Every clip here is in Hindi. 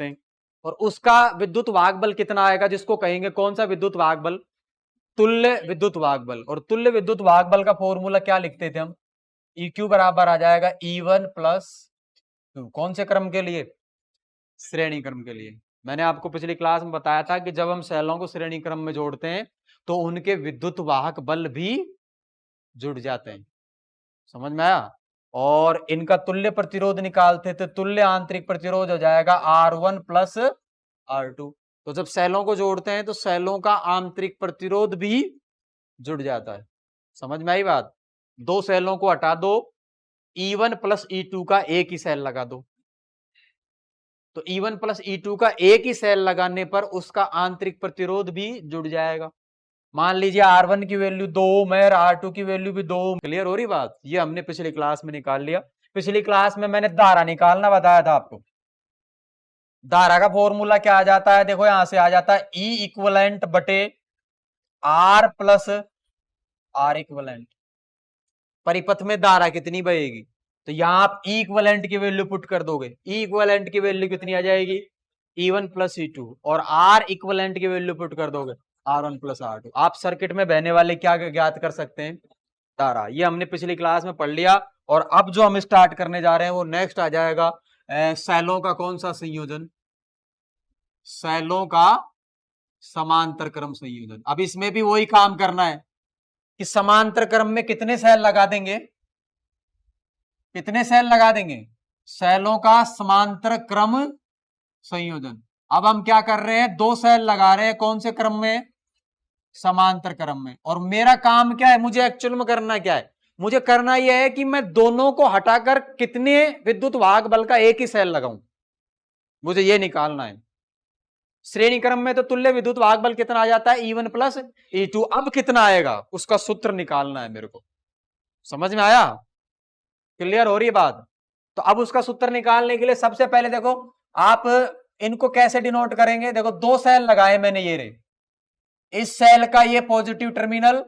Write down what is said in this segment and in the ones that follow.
सकते हैं। और उसका विद्युत वाहक बल कितना आएगा, जिसको कहेंगे कौन सा विद्युत वाहक बल, तुल्य विद्युत वाहक बल। और तुल्य विद्युत वाहक बल का फॉर्मूला क्या लिखते थे हम, EQ बराबर आ जाएगा E1 प्लस कौन से क्रम के लिए, श्रेणी क्रम के लिए। मैंने आपको पिछली क्लास में बताया था कि जब हम सेलों को श्रेणी क्रम में जोड़ते हैं तो उनके विद्युत वाहक बल भी जुड़ जाते हैं, समझ में आया। और इनका तुल्य प्रतिरोध निकालते थे, तुल्य आंतरिक प्रतिरोध हो जाएगा R1 प्लस R2। तो जब सेलों को जोड़ते हैं तो सेलों का आंतरिक प्रतिरोध भी जुड़ जाता है, समझ में आई बात। दो सेलों को हटा दो, E1 प्लस E2 का एक ही सेल लगा दो, तो E1 प्लस E2 का एक ही सेल लगाने पर उसका आंतरिक प्रतिरोध भी जुड़ जाएगा। मान लीजिए R1 की वैल्यू 2 ओम है, R2 की वैल्यू भी 2 ओम। क्लियर हो रही बात, ये हमने पिछली क्लास में निकाल लिया। पिछली क्लास में मैंने धारा निकालना बताया था आपको। धारा का फॉर्मूला क्या आ जाता है, देखो यहां से आ जाता है E इक्वलेंट बटे R प्लस R इक्वलेंट। परिपथ में धारा कितनी बहेगी, तो यहां आप E इक्वलेंट की वैल्यू पुट कर दोगे, E इक्वलेंट की वैल्यू कितनी आ जाएगी, E1 प्लस E2, और R इक्वलेंट की वैल्यू पुट कर दोगे R1 प्लस R2। आप सर्किट में बहने वाले क्या ज्ञात कर सकते हैं, धारा। ये हमने पिछली क्लास में पढ़ लिया। और अब जो हम स्टार्ट करने जा रहे हैं वो नेक्स्ट आ जाएगा सेलों का कौन सा संयोजन, सेलों का समांतर क्रम संयोजन। अब इसमें भी वही काम करना है कि समांतर क्रम में कितने सेल लगा देंगे, कितने सेल लगा देंगे, सेलों का समांतर क्रम संयोजन। अब हम क्या कर रहे हैं, दो सेल लगा रहे हैं, कौन से क्रम में, समांतर क्रम में। और मेरा काम क्या है, मुझे एक्चुअल में करना क्या है, मुझे करना यह है कि मैं दोनों को हटाकर कितने विद्युत वाहक बल का एक ही सेल लगाऊं, मुझे यह निकालना है। श्रेणी क्रम में तो तुल्य विद्युत वाहक बल कितना आ जाता है, E1 प्लस E2। अब कितना आएगा उसका सूत्र निकालना है मेरे को, समझ में आया, क्लियर हो रही है बात। तो अब उसका सूत्र निकालने के लिए सबसे पहले देखो आप इनको कैसे डिनोट करेंगे। देखो दो सेल लगाए मैंने, ये रहे, इस सेल का ये पॉजिटिव टर्मिनल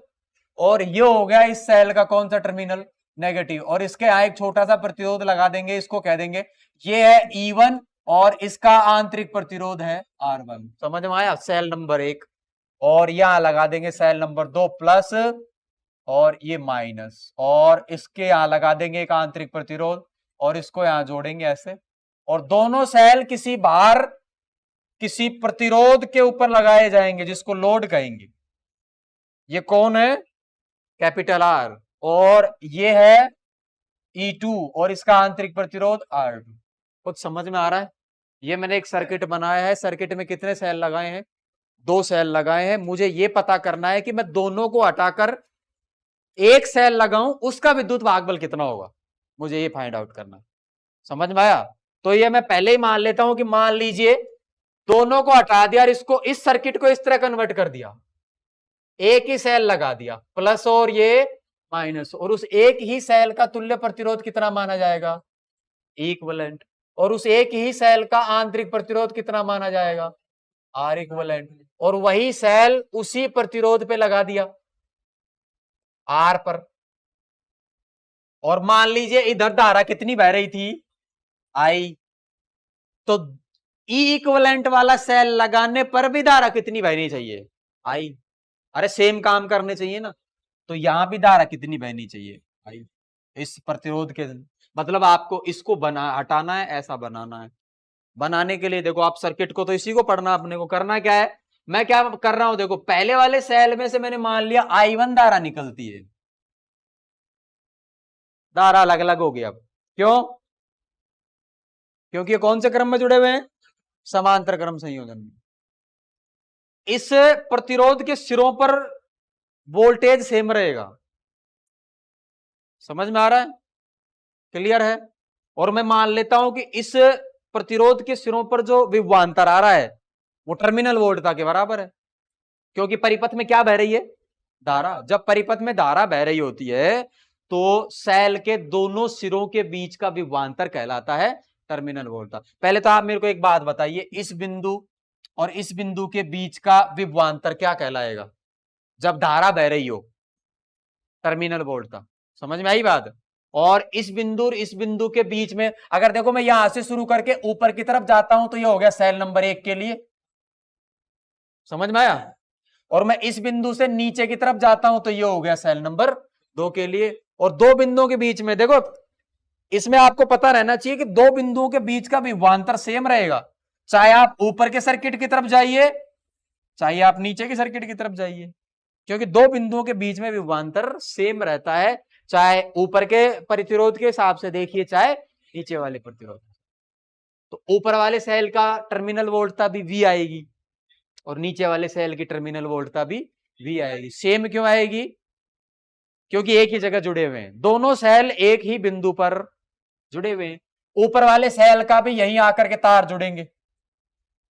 और ये हो गया इस सेल का कौन सा टर्मिनल, नेगेटिव। और इसके यहां एक छोटा सा प्रतिरोध लगा देंगे, इसको कह देंगे ये है E1 और इसका आंतरिक प्रतिरोध है R1। समझ में आया, सेल नंबर 1। और यहां लगा देंगे सेल नंबर 2 प्लस और ये माइनस, और इसके यहां लगा देंगे एक आंतरिक प्रतिरोध और इसको यहां जोड़ेंगे ऐसे। और दोनों सेल किसी भार, किसी प्रतिरोध के ऊपर लगाए जाएंगे जिसको लोड कहेंगे। ये कौन है, कैपिटल R, और ये है E2 और इसका आंतरिक प्रतिरोध R2। कुछ समझ में आ रहा है। ये मैंने एक सर्किट बनाया है, सर्किट में कितने सेल लगाए हैं, दो सेल लगाए हैं। मुझे ये पता करना है कि मैं दोनों को हटाकर एक सेल लगाऊं, उसका विद्युत वाहक बल कितना होगा, मुझे ये फाइंड आउट करना है। समझ में आया। तो ये मैं पहले ही मान लेता हूं कि मान लीजिए दोनों को हटा दिया और इसको, इस सर्किट को इस तरह कन्वर्ट कर दिया, एक ही सेल लगा दिया, प्लस और ये माइनस, और उस एक ही सेल का तुल्य प्रतिरोध कितना माना जाएगा, इक्विवेलेंट। और उस एक ही सेल का आंतरिक प्रतिरोध कितना माना जाएगा, आर इक्विवेलेंट। और वही सेल उसी प्रतिरोध पे लगा दिया, आर पर। और मान लीजिए इधर धारा कितनी बह रही थी, आई, तो ई इक्विवेलेंट वाला सेल लगाने पर भी धारा कितनी बहनी चाहिए, आई। अरे सेम काम करने चाहिए ना, तो यहां भी धारा कितनी बहनी चाहिए, आई। इस प्रतिरोध के, मतलब आपको इसको हटाना है, ऐसा बनाना है। बनाने के लिए देखो आप सर्किट को तो इसी को पढ़ना, अपने को करना क्या है, मैं क्या कर रहा हूं, देखो पहले वाले सेल में से मैंने मान लिया I1 धारा निकलती है, धारा अलग अलग हो गई। अब क्यों, क्योंकि ये कौन से क्रम में जुड़े हुए हैं, समांतर क्रम संयोजन में। इस प्रतिरोध के सिरों पर वोल्टेज सेम रहेगा, समझ में आ रहा है, क्लियर है। और मैं मान लेता हूं कि इस प्रतिरोध के सिरों पर जो विभवांतर आ रहा है वो टर्मिनल वोल्टता के बराबर है, क्योंकि परिपथ में क्या बह रही है, धारा। जब परिपथ में धारा बह रही होती है तो सेल के दोनों सिरों के बीच का विभवांतर कहलाता है टर्मिनल वोल्टता। पहले तो आप मेरे को एक बात बताइए, इस बिंदु और इस बिंदु के बीच का विभवांतर क्या कहलाएगा जब धारा बह रही हो, टर्मिनल वोल्टता। समझ में आई बात। और इस बिंदु और इस बिंदु के बीच में अगर देखो मैं यहां से शुरू करके ऊपर की तरफ जाता हूं तो ये हो गया सेल नंबर 1 के लिए, समझ में आया। और मैं इस बिंदु से नीचे की तरफ जाता हूं तो ये हो गया सेल नंबर 2 के लिए। और दो बिंदुओं के बीच में देखो, इसमें आपको पता रहना चाहिए कि दो बिंदुओं के बीच का विभवांतर सेम रहेगा, चाहे आप ऊपर के सर्किट की तरफ जाइए चाहे आप नीचे के सर्किट की तरफ जाइए, क्योंकि दो बिंदुओं के बीच में विभवांतर सेम रहता है, चाहे ऊपर के प्रतिरोध के हिसाब से देखिए चाहे नीचे वाले प्रतिरोध। तो ऊपर वाले सेल का टर्मिनल वोल्टता भी V आएगी और नीचे वाले सेल की टर्मिनल वोल्टता भी V आएगी। सेम क्यों आएगी? क्योंकि एक ही जगह जुड़े हुए हैं, दोनों सेल एक ही बिंदु पर जुड़े हुए हैं। ऊपर वाले सेल का भी यहीं आकर के तार जुड़ेंगे,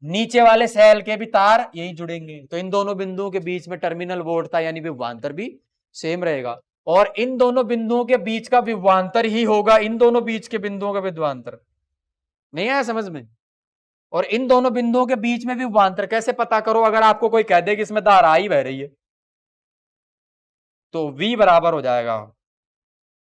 नीचे वाले सेल के भी तार यहीं जुड़ेंगे, तो इन दोनों बिंदुओं के बीच में टर्मिनल वोल्टता यानी विभवांतर भी सेम रहेगा। और इन दोनों बिंदुओं के बीच का विभवांतर ही होगा इन दोनों बीच के बिंदुओं का विभवांतर। नहीं आया समझ में? और इन दोनों बिंदुओं के बीच में विभवांतर कैसे पता करो? अगर आपको कोई कह दे कि इसमें धारा आई बह रही है तो V बराबर हो जाएगा,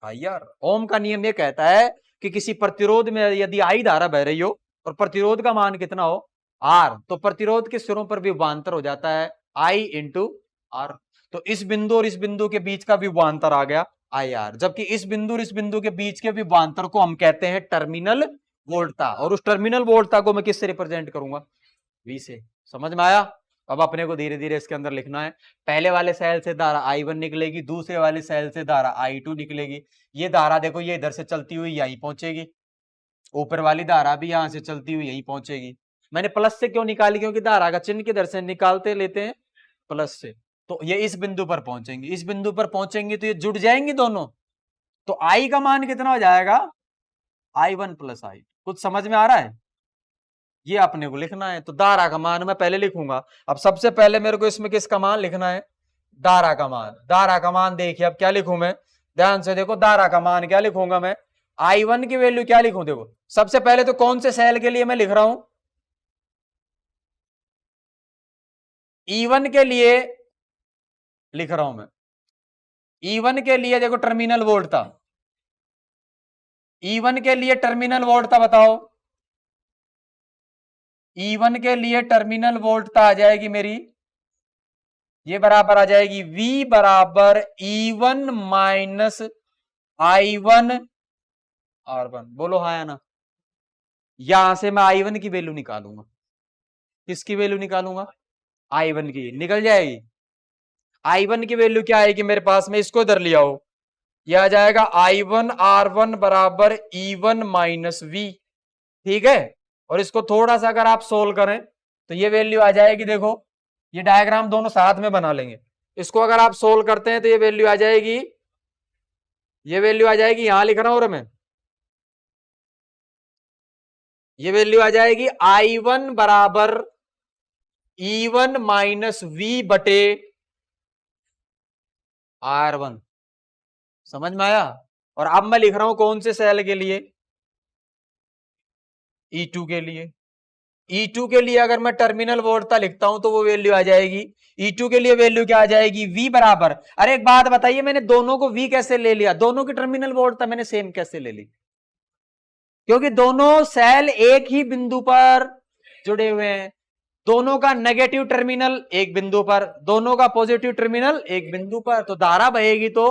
भाई यार ओम का नियम ये कहता है कि किसी प्रतिरोध में यदि I धारा बह रही हो और प्रतिरोध का मान कितना हो R, तो प्रतिरोध के सिरों पर विभवांतर हो जाता है I इंटू R। तो इस बिंदु और इस बिंदु के बीच का विभवांतर आ गया IR, जबकि इस बिंदु और इस बिंदु के बीच के विभवांतर को हम कहते हैं टर्मिनल वोल्टता, और उस टर्मिनल वोल्टता को मैं किससे रिप्रेजेंट करूंगा? V से। समझ में आया? अब अपने को धीरे धीरे इसके अंदर लिखना है। पहले वाले सेल से धारा I1 निकलेगी, दूसरे वाले सेल से धारा I2 निकलेगी। ये धारा देखो ये इधर से चलती हुई यहीं पहुंचेगी, ऊपर वाली धारा भी यहां से चलती हुई यहीं पहुंचेगी। मैंने प्लस से क्यों निकाली? क्योंकि धारा का चिन्ह किधर से निकालते लेते हैं? प्लस से। तो ये इस बिंदु पर पहुंचेंगे, इस बिंदु पर पहुंचेंगे तो ये जुड़ जाएंगे दोनों, तो I का मान कितना हो जाएगा? I1 plus I। कुछ समझ में आ रहा है? ये अपने को लिखना है। तो धारा का मान मैं पहले लिखूंगा। अब सबसे पहले मेरे को इसमें किसका मान लिखना है? धारा का मान। धारा का मान देखिए अब क्या लिखूं मैं, ध्यान से देखो। धारा का मान क्या लिखूंगा मैं? I1 की वैल्यू क्या लिखूं? देखो सबसे पहले तो कौन से सेल के लिए मैं लिख रहा हूं? E1 के लिए लिख रहा हूं मैं। E1 के लिए देखो टर्मिनल वोल्टता, E1 के लिए टर्मिनल वोल्टता बताओ। E1 के लिए टर्मिनल वोल्टता आ जाएगी मेरी, ये बराबर आ जाएगी V बराबर E1 माइनस I1 R1। बोलो हाँ या ना? यहां से मैं I1 की वैल्यू निकालूंगा। किसकी वैल्यू निकालूंगा? I1 की। निकल जाएगी। I1 की वैल्यू क्या आएगी मेरे पास में? इसको इधर ले आओ, यह आ जाएगा I1 R1 बराबर E1 माइनस V। ठीक है, और इसको थोड़ा सा अगर आप सोल्व करें तो ये वैल्यू आ जाएगी। देखो ये डायग्राम दोनों साथ में बना लेंगे। इसको अगर आप सोल्व करते हैं तो ये वैल्यू आ जाएगी, ये वैल्यू आ जाएगी, यहां लिख रहा हूं मैं, ये वैल्यू आ जाएगी I1 बराबर E1 माइनस V बटे R1। समझ में आया? और अब मैं लिख रहा हूं कौन से सेल के लिए? E2 के लिए। E2 के लिए अगर मैं टर्मिनल वोल्टता लिखता हूं तो वो वैल्यू आ जाएगी, E2 के लिए वैल्यू क्या आ जाएगी? V बराबर, अरे एक बात बताइए, मैंने दोनों को V कैसे ले लिया? दोनों की टर्मिनल वोल्टता मैंने सेम कैसे ले ली? क्योंकि दोनों सेल एक ही बिंदु पर जुड़े हुए हैं, दोनों का नेगेटिव टर्मिनल एक बिंदु पर, दोनों का पॉजिटिव टर्मिनल एक बिंदु पर, तो धारा बहेगी तो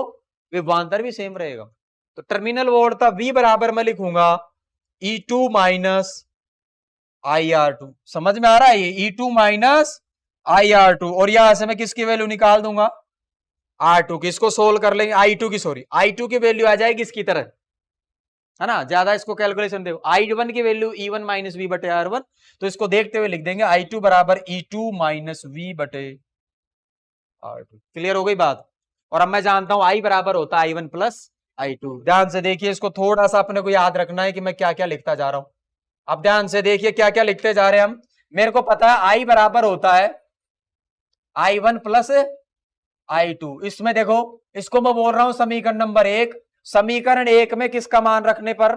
विभवांतर भी सेम रहेगा। तो टर्मिनल वोल्टता V बराबर मैं लिखूंगा E2 माइनस IR2। समझ में आ रहा है? ये E2 माइनस IR2, और यहां से मैं किसकी वैल्यू निकाल दूंगा? R2 की। इसको सोल्व कर लेंगे, I2 की, सॉरी I2 की वैल्यू आ जाएगी इसकी तरह, है ना? ज्यादा इसको कैलकुलेशन देखो। I1 की वैल्यू E1 माइनस V बटे R1, तो इसको देखते हुए लिख देंगे I2 बराबर E2 माइनस V बटे R2। क्लियर हो गई बात? और अब मैं जानता हूं I बराबर होता है I1 प्लस I2। ध्यान से देखिए, इसको थोड़ा सा अपने को याद रखना है कि मैं क्या क्या लिखता जा रहा हूं। अब ध्यान से देखिए क्या क्या लिखते जा रहे हैं हम। मेरे को पता है I बराबर होता है I1 प्लस I2। इसमें देखो, इसको मैं बोल रहा हूं समीकरण नंबर 1। समीकरण 1 में किसका मान रखने पर?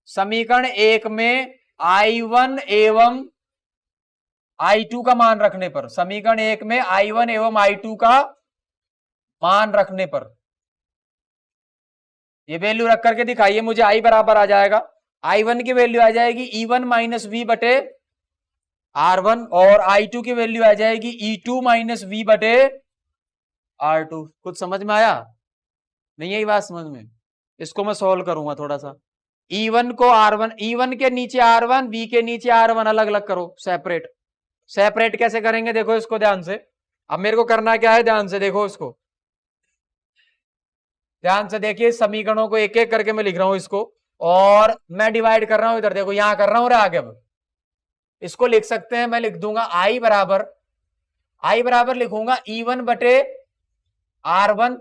समीकरण 1 में I1 एवं I2 का मान रखने पर, समीकरण 1 में I1 एवं I2 का मान रखने पर, ये वैल्यू रख करके दिखाइए मुझे, आई बराबर आ जाएगा, I1 की वैल्यू आ जाएगी E1 माइनस वी बटे R1 और I2 की वैल्यू आ जाएगी E2 माइनस वी बटे R2। कुछ समझ में आया? नहीं है ये बात समझ में? इसको मैं सॉल्व करूंगा थोड़ा सा। E1 को R1, E1 के नीचे R1, V के नीचे R1 अलग अलग करो, सेपरेट। सेपरेट कैसे करेंगे देखो इसको ध्यान से। अब मेरे को करना क्या है, ध्यान से देखो इसको, ध्यान से देखिए, समीकरणों को एक एक करके मैं लिख रहा हूं इसको, और मैं डिवाइड कर रहा हूं इधर, देखो यहां कर रहा हूं आगे। अब इसको लिख सकते हैं, मैं लिख दूंगा I बराबर लिखूंगा E1 बटे R1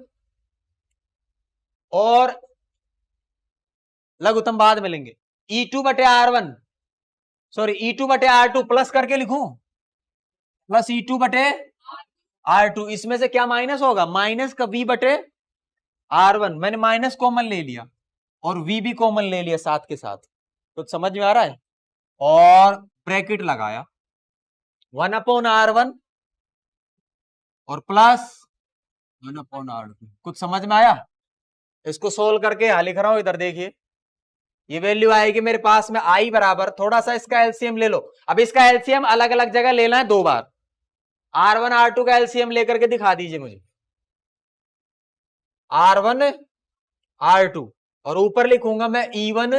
और लघुत्तम बाद में लेंगे E2 बटे R1, सॉरी E2 बटे R2 प्लस करके लिखूं, प्लस E2 बटे R2। इसमें से क्या माइनस होगा, माइनस का V बटे R1, मैंने माइनस कॉमन ले लिया और V भी कॉमन ले लिया साथ के साथ। कुछ समझ में आ रहा है? और ब्रैकेट लगाया 1/R1 और प्लस 1/R2। कुछ समझ में आया? इसको सोल्व करके यहां लिख रहा हूं, इधर देखिए ये वैल्यू आएगी मेरे पास में I बराबर, थोड़ा सा इसका एलसीएम ले लो। अब इसका एलसीएम अलग अलग जगह लेना है 2 बार। R1 R2 का एलसीएम लेकर के दिखा दीजिए मुझे, R1 R2 और ऊपर लिखूंगा मैं E1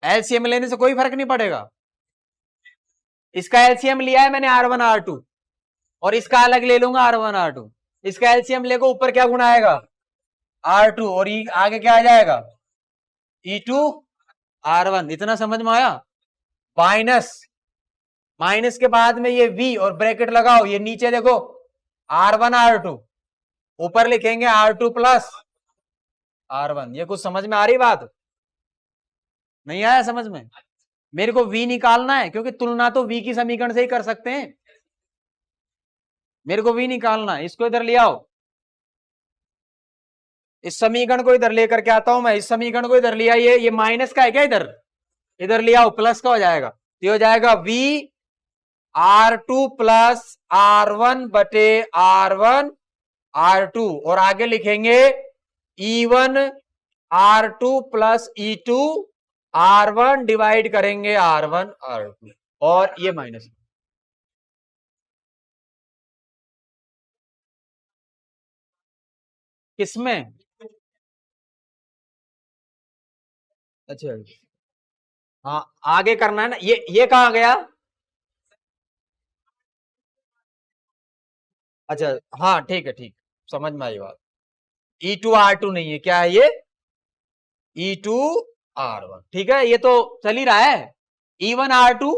एलसीएम लेने से कोई फर्क नहीं पड़ेगा। इसका एलसीएम लिया है मैंने R1 R2 और इसका अलग ले लूंगा R1 R2। इसका एलसीएम लेकर ऊपर क्या गुणा आएगा, R2 और आगे क्या आ जाएगा, E2 R1। इतना समझ में आया? माइनस के बाद में ये V और ब्रैकेट लगाओ, ये नीचे देखो R1 R2, ऊपर लिखेंगे R2 प्लस R1। ये कुछ समझ में आ रही बात? नहीं आया समझ में? मेरे को V निकालना है, क्योंकि तुलना तो V की समीकरण से ही कर सकते हैं। मेरे को V निकालना है, इसको इधर ले आओ, इस समीकरण को इधर लेकर के आता हूं मैं, इस समीकरण को इधर ले आइए। ये माइनस का है क्या, इधर इधर ले आओ, प्लस का हो जाएगा। ये हो जाएगा V R2 प्लस R1 बटे R1 R2 और आगे लिखेंगे E1 R2 plus E2 R1 divide करेंगे R1 R2 और ये माइनस। किसमें? अच्छा हाँ आगे करना है ना, ये कहां गया? अच्छा हाँ ठीक है, ठीक समझ में आई बात। E2 R2 नहीं है, क्या है ये, E2 R1। ठीक है, ये तो चल ही रहा है, E1 R2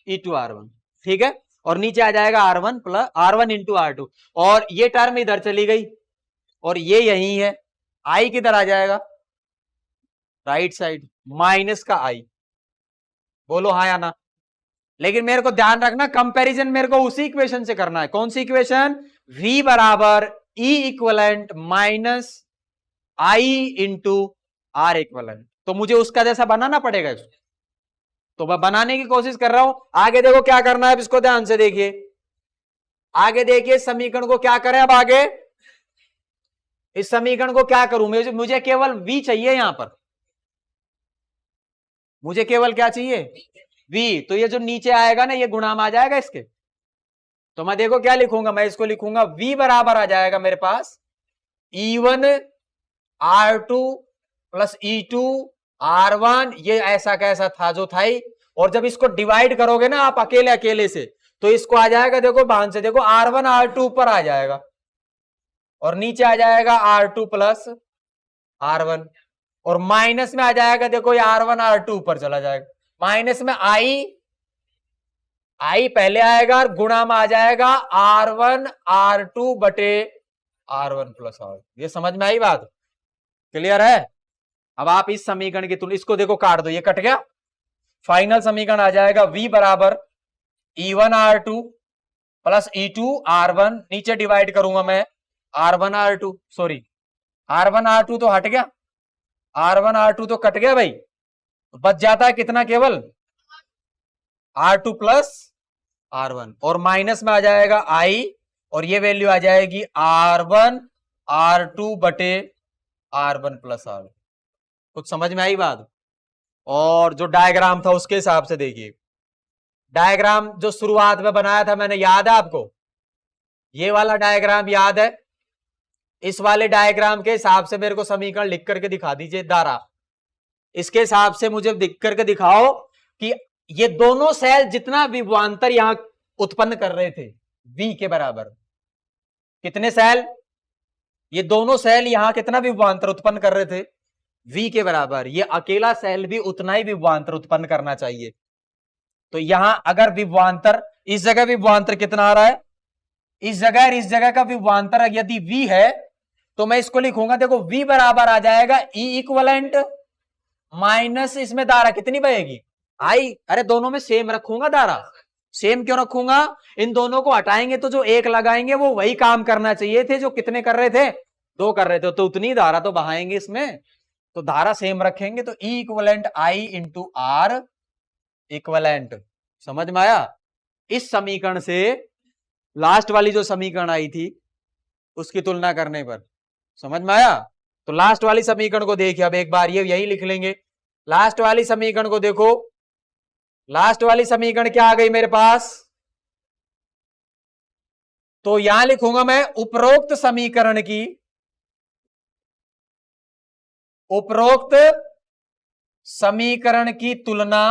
E2 R1। ठीक है, और नीचे आ जाएगा R1 plus R1 into R2 और ये टर्म इधर चली गई और ये यही है, I किधर आ जाएगा, राइट साइड, माइनस का I। बोलो हाँ या ना? लेकिन मेरे को ध्यान रखना, कंपैरिजन मेरे को उसी इक्वेशन से करना है। कौन सी इक्वेशन? V बराबर E equivalent minus I into R equivalent. तो मुझे उसका जैसा बनाना पड़ेगा इसको, तो मैं बनाने की कोशिश कर रहा हूं। आगे देखो क्या करना है, इसको ध्यान से देखिए, आगे देखिए समीकरण को क्या करें। अब आगे इस समीकरण को क्या करूं, मुझे केवल V चाहिए यहां पर, मुझे केवल क्या चाहिए, V। तो ये जो नीचे आएगा ना, ये गुणा में आ जाएगा इसके। तो मैं देखो क्या लिखूंगा, मैं इसको लिखूंगा V बराबर आ जाएगा मेरे पास E1 R2 plus E2 R1। ये ऐसा कैसा था जो था ही, और जब इसको डिवाइड करोगे ना आप अकेले अकेले से, तो इसको आ जाएगा, देखो बाहर से देखो R1 R2 ऊपर आ जाएगा और नीचे आ जाएगा R2 प्लस R1 और माइनस में आ जाएगा, देखो ये R1 R2 ऊपर चला जाएगा, माइनस में I पहले आएगा और गुणा में आ जाएगा R1 R2 बटे R1 प्लस R। ये समझ में आई बात? क्लियर है? अब आप इस समीकरण की तुलना, इसको देखो काट दो, ये कट गया। फाइनल समीकरण आ जाएगा V बराबर E1 R2 plus E2 R1, नीचे डिवाइड करूंगा मैं R1 R2, sorry R1 R2 तो हट गया, R1 R2 तो कट गया भाई, बच जाता है कितना, केवल R2 प्लस R1 और माइनस में आ जाएगा I और ये वैल्यू आ जाएगी R1 R2 बटे R1 प्लस R। कुछ समझ में आई बात? और जो डायग्राम था उसके हिसाब से देखिए, डायग्राम जो शुरुआत में बनाया था मैंने, याद है आपको? ये वाला डायग्राम याद है? इस वाले डायग्राम के हिसाब से मेरे को समीकरण लिख करके दिखा दीजिए धारा। इसके हिसाब से मुझे लिख करके दिखाओ कि ये दोनों सेल जितना विभवांतर यहां उत्पन्न कर रहे थे V के बराबर, कितने सेल? ये दोनों सेल यहां कितना विभवांतर उत्पन्न कर रहे थे? V के बराबर। ये अकेला सेल भी उतना ही विभवांतर उत्पन्न करना चाहिए। तो यहां अगर विभवांतर, इस जगह विभवांतर कितना आ रहा है, इस जगह और इस जगह का विभवांतर यदि V है तो मैं इसको लिखूंगा, देखो V बराबर आ जाएगा E इक्वलेंट माइनस इसमें धारा कितनी बहेगी I। अरे दोनों में सेम रखूंगा धारा। सेम क्यों रखूंगा? इन दोनों को हटाएंगे तो जो एक लगाएंगे वो वही काम करना चाहिए थे जो कितने कर रहे थे, 2 कर रहे थे, तो उतनी धारा तो बहाएंगे इसमें, तो धारा सेम रखेंगे। तो E equivalent I into R equivalent, समझ में आया? इस समीकरण से लास्ट वाली जो समीकरण आई थी उसकी तुलना करने पर, समझ में आया? तो लास्ट वाली समीकरण को देखिए, अब एक बार ये यही लिख लेंगे। लास्ट वाली समीकरण को देखो, लास्ट वाली समीकरण क्या आ गई मेरे पास? तो यहां लिखूंगा मैं उपरोक्त समीकरण की तुलना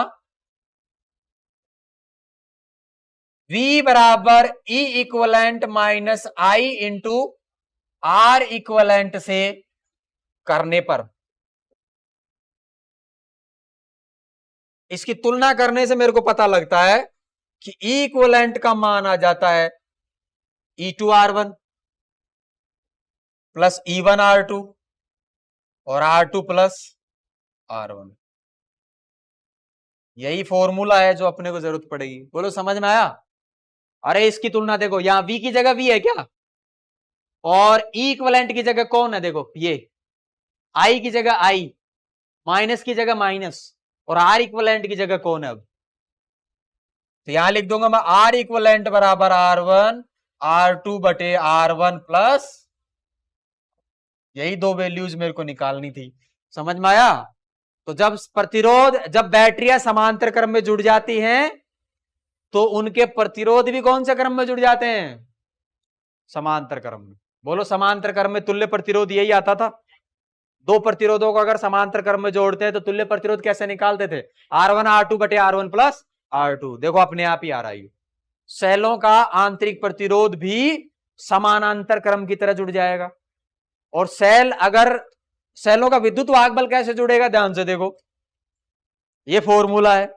V बराबर E equivalent minus I into R equivalent से करने पर, इसकी तुलना करने से मेरे को पता लगता है कि E इक्वलेंट का मान आ जाता है E2R1 प्लस E1R2 और R2 प्लस R1। यही फॉर्मूला है जो अपने को जरूरत पड़ेगी। बोलो समझ में आया? अरे इसकी तुलना देखो, यहां V की जगह V है क्या, और E इक्वलेंट की जगह कौन है? देखो ये I की जगह I, माइनस की जगह माइनस, और R इक्वलेंट की जगह कौन है? अब तो यहां लिख दूंगा मैं R इक्वलेंट बराबर R1 R2 बटे R1 प्लस, यही 2 वैल्यूज मेरे को निकालनी थी। समझ में आया? तो जब बैटरियां समांतर क्रम में जुड़ जाती हैं तो उनके प्रतिरोध भी कौन से क्रम में जुड़ जाते हैं? समांतर क्रम में। बोलो समांतर क्रम में तुल्य प्रतिरोध यही आता था। 2 प्रतिरोधों को अगर समांतर क्रम में जोड़ते हैं तो तुल्य प्रतिरोध कैसे निकालते थे? R1 R2 बटे R1 प्लस R2। देखो अपने आप ही आ रहा है। सेलों का आंतरिक प्रतिरोध भी समानांतर क्रम की तरह जुड़ जाएगा। और सेलों का विद्युत वाहक बल कैसे जुड़ेगा? ध्यान से देखो, ये फॉर्मूला है,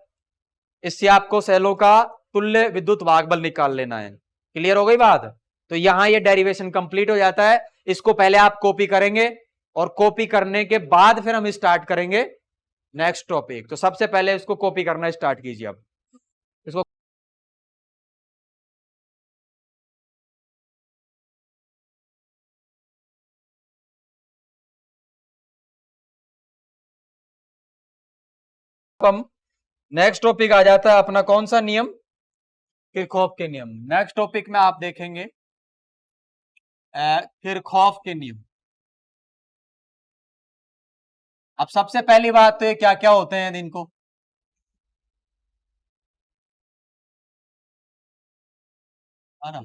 इससे आपको सेलों का तुल्य विद्युत वाहक बल निकाल लेना है। क्लियर हो गई बात? तो यहां ये डेरिवेशन कंप्लीट हो जाता है। इसको पहले आप कॉपी करेंगे और कॉपी करने के बाद फिर हम स्टार्ट करेंगे नेक्स्ट टॉपिक। तो सबसे पहले इसको कॉपी करना स्टार्ट कीजिए। अब इसको हम नेक्स्ट टॉपिक आ जाता है अपना कौन सा नियम? किरचॉफ के नियम। नेक्स्ट टॉपिक में आप देखेंगे किरचॉफ के नियम। अब सबसे पहली बात तो क्या क्या होते हैं इनको, है ना?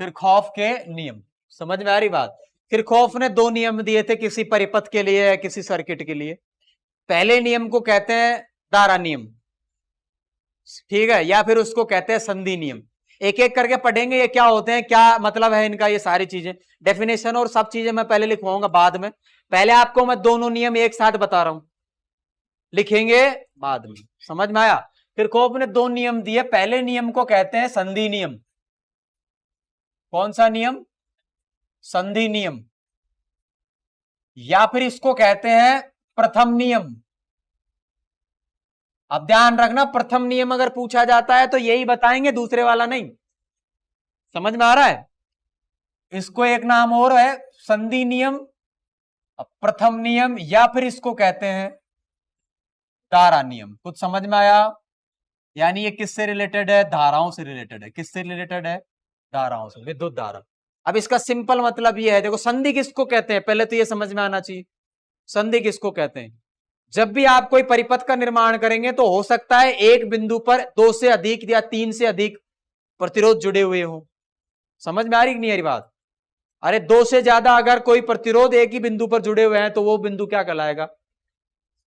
किरचॉफ के नियम, समझ में आ रही बात? किरचॉफ ने 2 नियम दिए थे किसी परिपथ के लिए या किसी सर्किट के लिए। पहले नियम को कहते हैं धारा नियम, ठीक है, या फिर उसको कहते हैं संधि नियम। एक एक करके पढ़ेंगे ये क्या होते हैं, क्या मतलब है इनका, ये सारी चीजें डेफिनेशन और सब चीजें मैं पहले लिखवाऊंगा बाद में। पहले आपको मैं दोनों नियम एक साथ बता रहा हूं, लिखेंगे बाद में। समझ में आया? किरचॉफ ने 2 नियम दिए। पहले नियम को कहते हैं संधि नियम। कौन सा नियम? संधि नियम, या फिर इसको कहते हैं प्रथम नियम। अब ध्यान रखना, प्रथम नियम अगर पूछा जाता है तो यही बताएंगे, दूसरे वाला नहीं। समझ में आ रहा है? इसको एक नाम और है संधि नियम, प्रथम नियम, या फिर इसको कहते हैं धारा नियम। कुछ समझ में आया? यानी ये किससे रिलेटेड है? धाराओं से रिलेटेड है। किससे रिलेटेड है? धाराओं से, विद्युत धारा। अब इसका सिंपल मतलब ये है, देखो संधि किसको कहते हैं, पहले तो ये समझ में आना चाहिए। संधि किसको कहते हैं? जब भी आप कोई परिपथ का निर्माण करेंगे तो हो सकता है एक बिंदु पर 2 से अधिक या 3 से अधिक प्रतिरोध जुड़े हुए हो। समझ में आ रही कि नहीं आ रही बात? अरे 2 से ज्यादा अगर कोई प्रतिरोध एक ही बिंदु पर जुड़े हुए हैं तो वो बिंदु क्या कहलाएगा?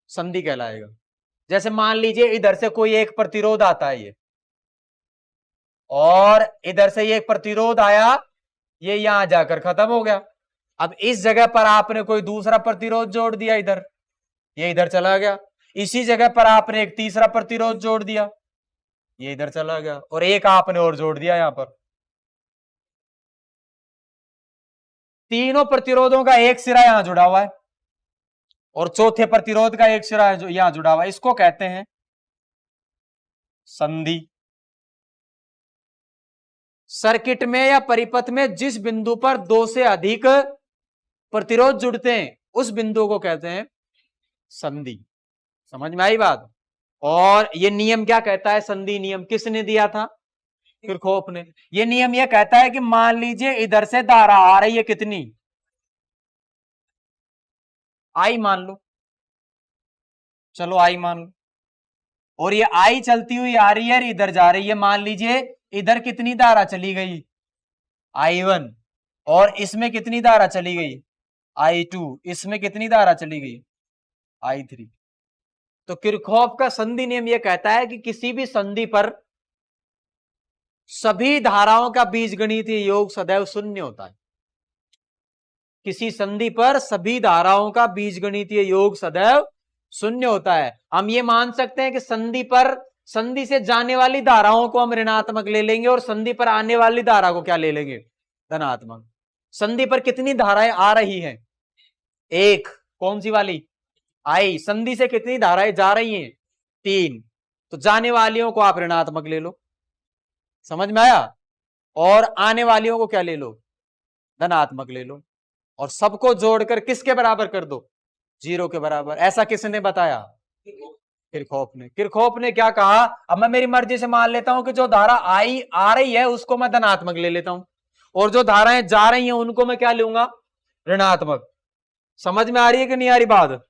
संधि कहलाएगा। जैसे मान लीजिए इधर से कोई एक प्रतिरोध आता है ये, और इधर से ये एक प्रतिरोध आया, ये यहां जाकर खत्म हो गया। अब इस जगह पर आपने कोई दूसरा प्रतिरोध जोड़ दिया, इधर, ये इधर चला गया। इसी जगह पर आपने एक तीसरा प्रतिरोध जोड़ दिया, ये इधर चला गया, और एक आपने और जोड़ दिया यहां पर। तीनों प्रतिरोधों का एक सिरा यहां जुड़ा हुआ है और चौथे प्रतिरोध का एक सिरा जो यहां जुड़ा हुआ है, इसको कहते हैं संधि। सर्किट में या परिपथ में जिस बिंदु पर 2 से अधिक प्रतिरोध जुड़ते हैं उस बिंदु को कहते हैं संधि। समझ में आई बात? और ये नियम क्या कहता है? संधि नियम किसने दिया था? किरचॉफ ने। ये नियम ये कहता है कि मान लीजिए इधर से धारा आ रही है, कितनी? आई मान लो, चलो आई मान लो, और ये आई चलती हुई आ रही है, इधर जा रही है। मान लीजिए इधर कितनी धारा चली गई? I1। और इसमें कितनी धारा चली गई? I2। इसमें कितनी धारा चली गई? I3। तो किरचॉफ का संधि नियम यह कहता है कि किसी भी संधि पर सभी धाराओं का बीजगणितीय योग सदैव शून्य होता है। किसी संधि पर सभी धाराओं का बीजगणितीय योग सदैव शून्य होता है। हम ये मान सकते हैं कि संधि पर, संधि से जाने वाली धाराओं को हम ऋणात्मक ले लेंगे और संधि पर आने वाली धारा को क्या ले लेंगे? धनात्मक। संधि पर कितनी धाराएं आ रही हैं? एक। कौन सी वाली? आई। संधि से कितनी धाराएं जा रही हैं? 3। तो जाने वालियों को आप ऋणात्मक ले लो। समझ में आया? और आने वालियों को क्या ले लो? धनात्मक ले लो। और सबको जोड़कर किसके बराबर कर दो? 0 के बराबर। ऐसा किसने बताया? किरचॉफ ने। किरचॉफ ने क्या कहा? अब मैं मेरी मर्जी से मान लेता हूं कि जो धारा आई आ रही है उसको मैं धनात्मक ले लेता हूं, और जो धाराएं जा रही हैं उनको मैं क्या लूंगा? ऋणात्मक। समझ में आ रही है कि नहीं आ रही बात?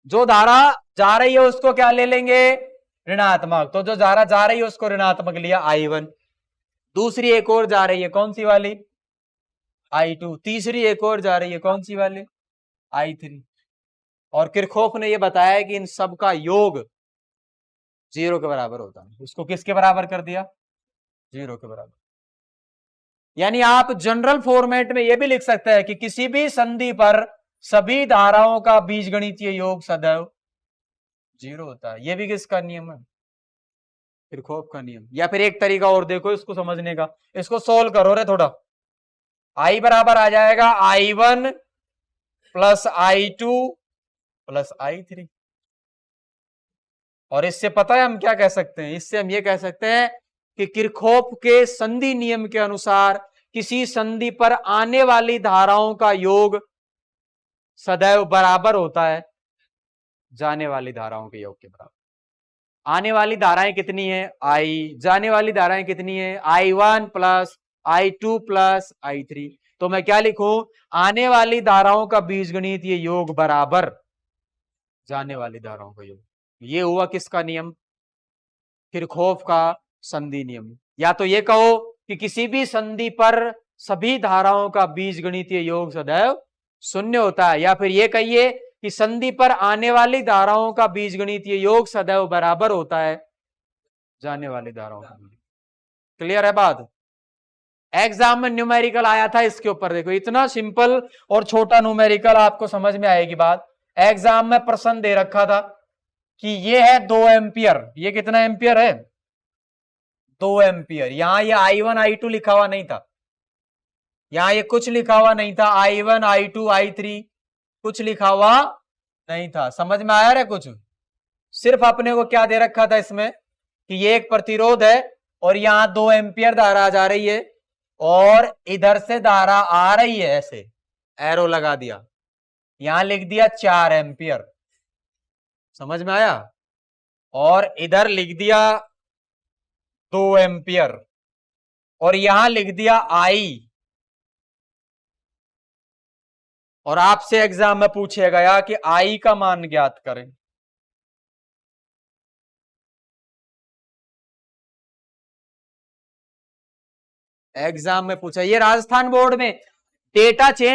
जो धारा जा रही है उसको क्या ले लेंगे? ऋणात्मक। तो जो धारा जा रही है उसको ऋणात्मक लिया, I1। दूसरी एक और जा रही है, कौन सी वाली? I2। तीसरी एक और जा रही है, कौन सी वाली? I3। और किरचॉफ ने यह बताया कि इन सब का योग 0 के बराबर होता है। उसको किसके बराबर कर दिया? 0 के बराबर। यानी आप जनरल फॉर्मेट में यह भी लिख सकते हैं कि किसी भी संधि पर सभी धाराओं का बीजगणितीय योग सदैव 0 होता है। यह भी किसका नियम है? किरचॉफ का नियम। या फिर एक तरीका और देखो इसको समझने का, इसको सोल्व करो रे थोड़ा। I बराबर आ जाएगा I1 plus I2 plus I3। और इससे पता है हम क्या कह सकते हैं? इससे हम ये कह सकते हैं कि किरचॉफ के संधि नियम के अनुसार किसी संधि पर आने वाली धाराओं का योग सदैव बराबर होता है जाने वाली धाराओं के योग के बराबर। आने वाली धाराएं कितनी है? I। जाने वाली धाराएं कितनी है? I1 plus I2 plus I3। तो मैं क्या लिखूं? आने वाली धाराओं का बीजगणितीय योग बराबर जाने वाली धाराओं का योग। ये हुआ किसका नियम? किरचॉफ का संधि नियम। या तो ये कहो कि किसी भी संधि पर सभी धाराओं का बीजगणितीय योग सदैव 0 होता है, या फिर ये कहिए कि संधि पर आने वाली धाराओं का बीजगणितीय योग सदैव बराबर होता है जाने वाली धाराओं का। क्लियर है बात? एग्जाम में न्यूमेरिकल आया था इसके ऊपर, देखो इतना सिंपल और छोटा न्यूमेरिकल, आपको समझ में आएगी बात। एग्जाम में प्रश्न दे रखा था कि ये है 2 एम्पियर। ये कितना एम्पियर है? 2 एम्पियर। यहां ये I1 I2 लिखा हुआ नहीं था, यहां ये कुछ लिखा हुआ नहीं था, I1 I2 I3 कुछ लिखा हुआ नहीं था। समझ में आया रे कुछ? सिर्फ अपने को क्या दे रखा था इसमें कि ये एक प्रतिरोध है और यहां 2 एम्पियर धारा जा रही है और इधर से धारा आ रही है, ऐसे एरो लगा दिया, यहां लिख दिया 4 एम्पियर। समझ में आया? और इधर लिख दिया 2 एम्पियर। और यहां लिख दिया आई, और आपसे एग्जाम में पूछा गया कि आई का मान ज्ञात करें। एग्जाम में पूछा, ये राजस्थान बोर्ड में डेटा चेंज